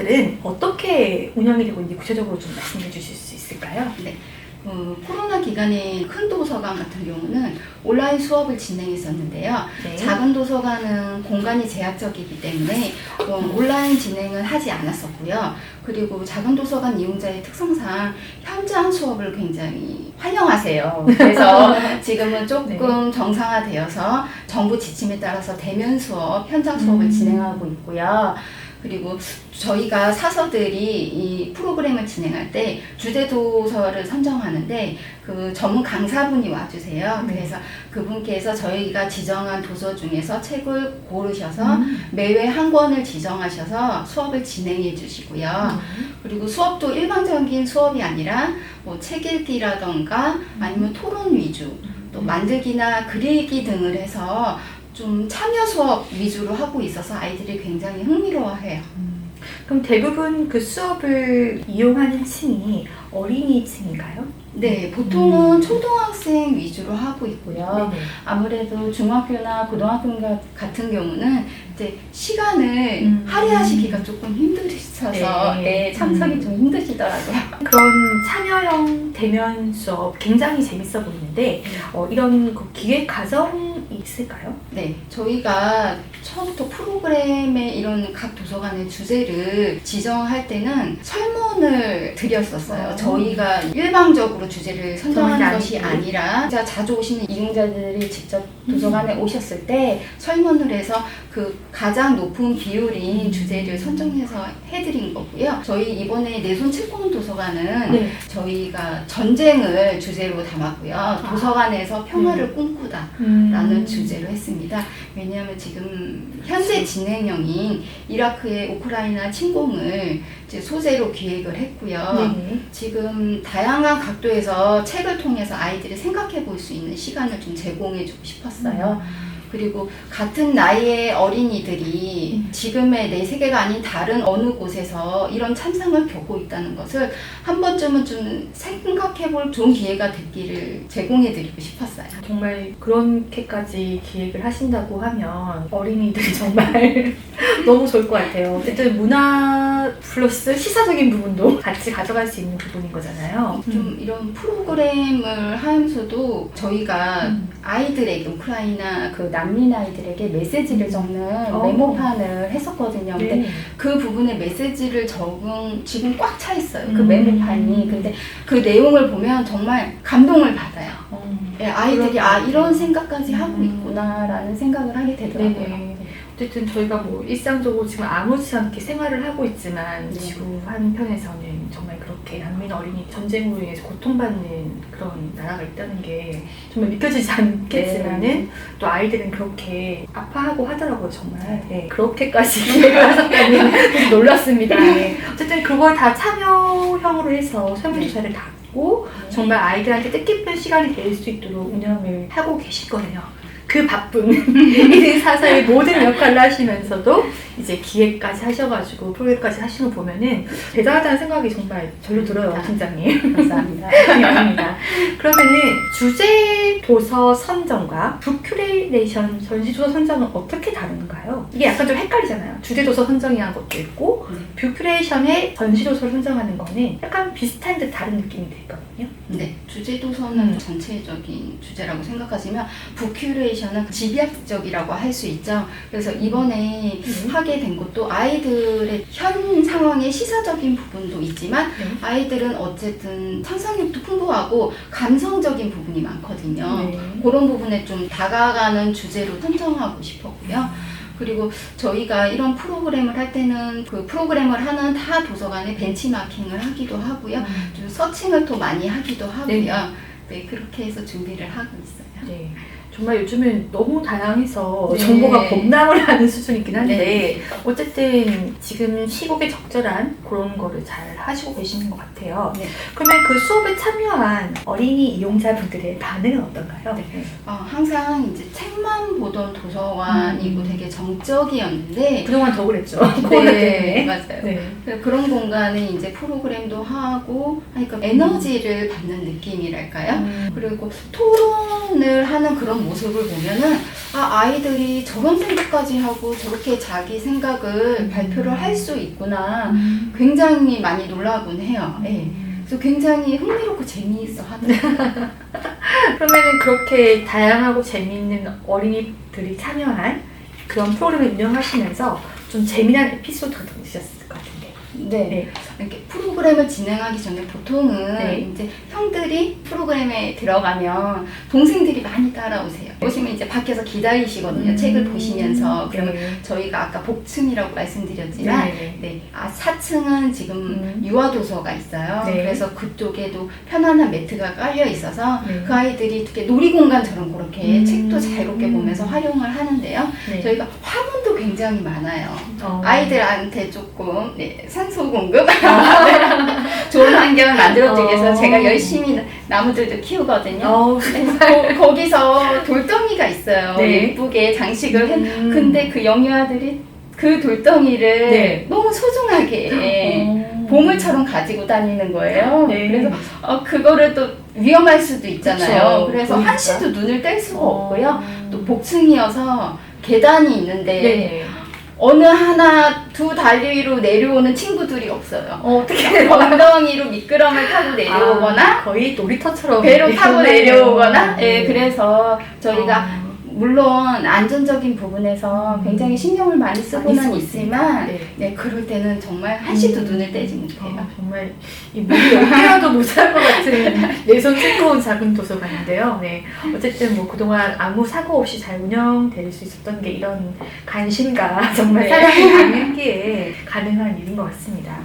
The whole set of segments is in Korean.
도서관들은 어떻게 운영이 되고 있는지 구체적으로 좀 말씀해 주실 수 있을까요? 네. 코로나 기간에 큰 도서관 같은 경우는 온라인 수업을 진행했었는데요. 네. 작은 도서관은 공간이 제약적이기 때문에 온라인 진행은 하지 않았었고요. 그리고 작은 도서관 이용자의 특성상 현장 수업을 굉장히 환영하세요. 그래서 지금은 조금 정상화되어서 정부 지침에 따라서 대면 수업, 현장 수업을 진행하고 있고요. 그리고 저희가 사서들이 이 프로그램을 진행할 때 주제 도서를 선정하는데 그 전문 강사분이 와주세요. 그래서 그분께서 저희가 지정한 도서 중에서 책을 고르셔서 매회 한 권을 지정하셔서 수업을 진행해 주시고요. 그리고 수업도 일반적인 수업이 아니라 뭐 책 읽기라던가 아니면 토론 위주, 또 만들기나 그리기 등을 해서 좀 참여 수업 위주로 하고 있어서 아이들이 굉장히 흥미로워해요. 그럼 대부분 그 수업을 이용하는 층이 어린이층인가요? 네, 보통은 초등학생 위주로 하고 있고요. 네네. 아무래도 중학교나 고등학교 같은 경우는 이제 시간을 할애하시기가 조금 힘드셔서 네, 참석이 좀 힘드시더라고요. 그런 참여형 대면 수업 굉장히 재밌어 보이는데 이런 그 기획 과정이 있을까요? 네, 저희가 처음부터 프로그램에 이런 각 도서관의 주제를 지정할 때는 설문을 드렸었어요. 저희가 일방적으로 주제를 선정하는 것이 아니라 자주 오시는 이용자들이 직접 도서관에 오셨을 때 설문을 해서 그 가장 높은 비율인 주제를 선정해서 해드린 거고요. 저희 이번에 내손 칠권 도서관은 저희가 전쟁을 주제로 담았고요. 도서관에서 평화를 꿈꾸다 라는 주제로 했습니다. 왜냐하면 지금 현재 진행형인 이라크의 우크라이나 침공을 이제 소재로 기획을 했고요. 지금 다양한 각도에서 책을 통해서 아이들이 생각해 볼 수 있는 시간을 좀 제공해 주고 싶었어요. 그리고 같은 나이의 어린이들이 지금의 내 세계가 아닌 다른 어느 곳에서 이런 참상을 겪고 있다는 것을 한 번쯤은 좀 생각해 볼 좋은 기회가 됐기를 제공해 드리고 싶었어요. 정말 그렇게까지 기획을 하신다고 하면 어린이들이 정말 너무 좋을 것 같아요. 어쨌든 문화 플러스 시사적인 부분도 같이 가져갈 수 있는 부분인 거잖아요. 좀 이런 프로그램을 하면서도 저희가 아이들에게 우크라이나 그 난민 아이들에게 메시지를 적는 메모판을 했었거든요. 근데 그 부분에 메시지를 적은 지금 꽉 차 있어요. 그 메모판이. 근데 그 내용을 보면 정말 감동을 받아요. 아이들이 이런 생각까지 하고 있구나라는 생각을 하게 되더라고요. 어쨌든 저희가 뭐 일상적으로 지금 아무렇지 않게 생활을 하고 있지만 지구 한편에서는 정말 그렇게 난민 어린이 전쟁으로 인해서 고통받는 그런 나라가 있다는 게 정말 믿겨지지 않겠지만은 또 아이들은 그렇게 아파하고 하더라고요. 정말 그렇게까지 기획을 하셨다니 놀랐습니다. 어쨌든 그걸 다 참여형으로 해서 설문조사를 받고 정말 아이들한테 뜻깊은 시간이 될 수 있도록 운영을 하고 계실 거네요. 그 바쁜 1인 사사의 모든 역할을 하시면서도 이제 기획까지 하셔가지고 프로젝트까지 하시는 거 보면은 대단하다는 생각이 정말 절로 들어요, 팀장님. 감사합니다. 감사합니다. 그러면은 주제 도서 선정과 북큐레이션 전시 도서 선정은 어떻게 다른가요? 이게 약간 좀 헷갈리잖아요. 주제 도서 선정이라는 것도 있고 북큐레이션의 전시 도서를 선정하는 거는 약간 비슷한 듯 다른 느낌이 들거든요. 네, 주제 도서는 전체적인 주제라고 생각하시면 북큐레이션은 집약적이라고 할 수 있죠. 그래서 이번에 하게 된 것도 아이들의 현 상황의 시사적인 부분도 있지만 아이들은 어쨌든 상상력도 풍부하고 감성적인 부분이 많거든요. 그런 부분에 좀 다가가는 주제로 선정하고 싶었고요. 그리고 저희가 이런 프로그램을 할 때는 그 프로그램을 하는 타 도서관에 벤치마킹을 하기도 하고요. 좀 서칭을 또 많이 하기도 하고요. 네, 그렇게 해서 준비를 하고 있어요. 정말 요즘은 너무 다양해서 정보가 범람을 하는 수준이긴 한데 어쨌든 지금 시국에 적절한 그런 거를 잘 하시고 계시는 것 같아요. 그러면 그 수업에 참여한 어린이 이용자분들의 반응은 어떤가요? 항상 이제 책만 보던 도서관이고 되게 정적이었는데 그동안 더 그랬죠. 네, 맞아요. 그런 공간에 이제 프로그램도 하고 하니까 에너지를 받는 느낌이랄까요? 그리고 토론을 하는 그런 모습을 보면은 아이들이 저런 생각까지 하고 저렇게 자기 생각을 발표를 할 수 있구나. 굉장히 많이 놀라곤 해요. 예. 그래서 굉장히 흥미롭고 재미있어 하더라고요. 그러면은 그렇게 다양하고 재미있는 어린이들이 참여한 그런 프로그램을 운영하시면서 좀 재미난 에피소드가 있으셨을 것 같은데. 네. 이렇게 프로그램을 진행하기 전에 보통은 네. 이제 형들이 프로그램에 들어가면 동생들이 많이 따라오세요. 오시면 이제 밖에서 기다리시거든요. 책을 보시면서. 그러면 저희가 아까 복층이라고 말씀드렸지만 네. 4층은 지금 유아도서가 있어요. 네. 그래서 그쪽에도 편안한 매트가 깔려 있어서 네. 그 아이들이 이렇게 놀이공간처럼 그렇게 책도 자유롭게 보면서 활용을 하는데요. 네. 저희가 화분도 굉장히 많아요. 어. 아이들한테 조금 산소 공급 좋은 환경을 만들어주기 위해서 제가 열심히 나무들도 키우거든요. 거기서 돌덩이가 있어요. 네. 예쁘게 장식을 근데 그 영유아들이 그 돌덩이를 네. 너무 소중하게 보물처럼 가지고 다니는 거예요. 네. 그래서 그거를 또 위험할 수도 있잖아요. 그쵸. 그래서 보니까. 한시도 눈을 뗄 수가 없고요. 또 복층이어서 계단이 있는데 네. 어느 하나 두 다리로 내려오는 친구들이 없어요. 어떻게 엉덩이로 미끄럼을 타고 내려오거나 거의 놀이터처럼 배로 타고 내려오거나 네. 그래서 저희가 물론 안전적인 부분에서 굉장히 신경을 많이 쓰고는 있지만 네. 그럴 때는 정말 한시도 눈을 떼지 못해요. 정말 이 몸이 어디라도 못할 것 같은 내 손 씻고 작은 도서관인데요. 네. 어쨌든 뭐 그동안 아무 사고 없이 잘 운영될 수 있었던 게 이런 관심과 정말 네. 사랑이 많은기에 가능한 일인 것 같습니다.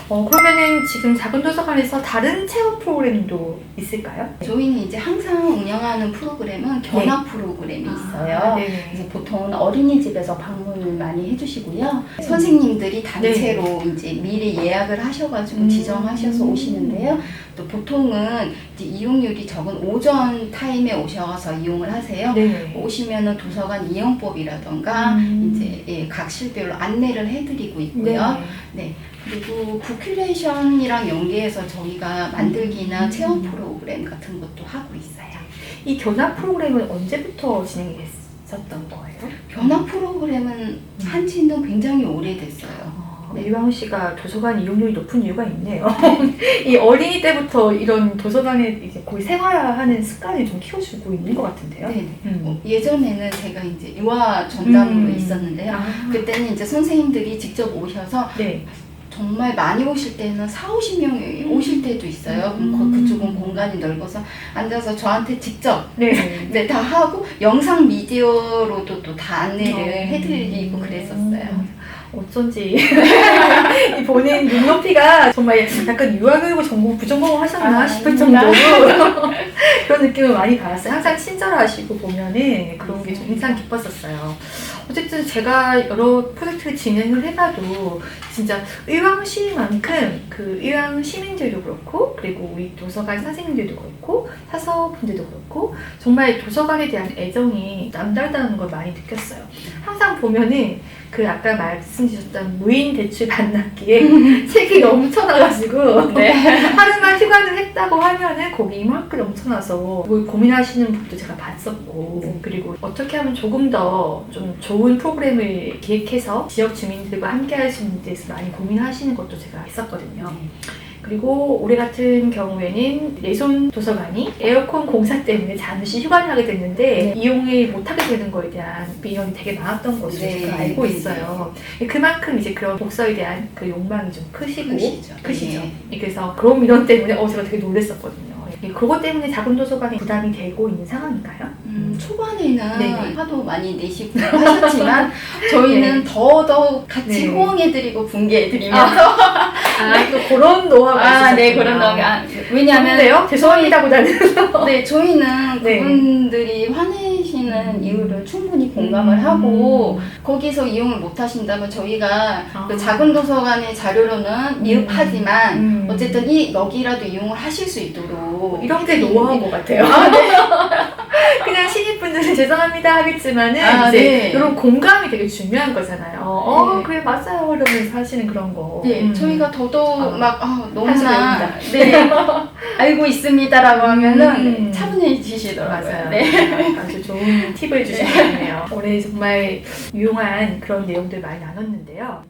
그러면은 지금 작은 도서관에서 다른 체험 프로그램도 있을까요? 저희는 이제 항상 운영하는 프로그램은 견학 프로그램이 있어요. 네. 이제 보통은 어린이집에서 방문을 많이 해주시고요. 선생님들이 단체로 이제 미리 예약을 하셔가지고 지정하셔서 오시는데요. 또 보통은 이제 이용률이 적은 오전 타임에 오셔서 이용을 하세요. 네. 오시면은 도서관 이용법이라던가 이제 각 실별로 안내를 해드리고 있고요. 네. 그리고 부큐레이션이랑 연계해서 저희가 만들기나 체험 프로그램 같은 것도 하고 있어요. 이 견학 프로그램은 언제부터 진행이 됐었던 거예요? 견학 프로그램은 한 지는 굉장히 오래됐어요. 이왕 씨가 도서관 이용률이 높은 이유가 있네요. 이 어린이 때부터 이런 도서관에 이제 거의 생활화하는 습관을 좀 키워주고 있는 것 같은데요. 네. 예전에는 제가 이제 유아 전담으로 있었는데요. 그때는 이제 선생님들이 직접 오셔서 정말 많이 오실 때는 40-50명이 오실 때도 있어요. 그럼 그쪽은 공간이 넓어서 앉아서 저한테 직접 다 하고 영상 미디어로도 또 다 안내를 해드리고 그랬었어요. 어쩐지 이 본인 눈높이가 정말 약간 유아교육을 전공 부전공을 하셨나 싶을 정도로 그런 느낌을 많이 받았어요. 항상 친절하시고 보면은 그런 게 좀 인상 깊었었어요. 어쨌든 제가 여러 프로젝트를 진행을 해봐도 진짜 의왕시만큼 그 의왕 시민들도 그렇고 그리고 우리 도서관 선생님들도 그렇고 사서분들도 그렇고 정말 도서관에 대한 애정이 남다르다는 걸 많이 느꼈어요. 항상 보면은 그 아까 말씀주셨던 무인 대출 반납기에 책이 넘쳐나가지고 하루만 휴관을 했다고 하면은 거기 이만큼 넘쳐나서 뭘 고민하시는 분도 제가 봤었고 그리고 어떻게 하면 조금 더 좀 좋은 프로그램을 기획해서 지역 주민들과 함께 할 수 있는 데서 많이 고민하시는 것도 제가 했었거든요. 그리고 올해 같은 경우에는 내손 도서관이 에어컨 공사 때문에 잠시 휴관을 하게 됐는데 이용을 못하게 되는 거에 대한 비용이 되게 많았던 것으로 제가 알고 있어요. 그만큼 이제 그런 독서에 대한 그 욕망이 좀 크시죠. 그래서 그런 민원 때문에 제가 되게 놀랐었거든요. 그것 때문에 작은 도서관이 부담이 되고 있는 상황인가요? 초반에는 화도 많이 내시고 하셨지만 저희는 더더욱 같이 호응해드리고 붕괴해드리면서 또 그런 노하우가 있었구나. 그런 노하우가 왜냐하면 죄송합니다보다는 저희는 그분들이 화내시는 이유를 충분히 공감을 하고 거기서 이용을 못 하신다면 저희가 그 작은 도서관의 자료로는 미흡하지만 어쨌든 여기라도 이용을 하실 수 있도록 이런 게 노하우인 것 같아요. 그냥 신입분들은 죄송합니다 하겠지만은 아, 이제 네. 이런 공감이 되게 중요한 거잖아요. 네. 그래 맞아요 이러면서 하시는 그런 거. 네, 저희가 더더욱 막 한수 너무나 배운다. 네, 알고 있습니다라고 하면은 음. 차분해지시더라고요. 맞아요. 네. 아주 좋은 팁을 주신 것 같네요. 오늘 정말 유용한 그런 내용들 많이 나눴는데요.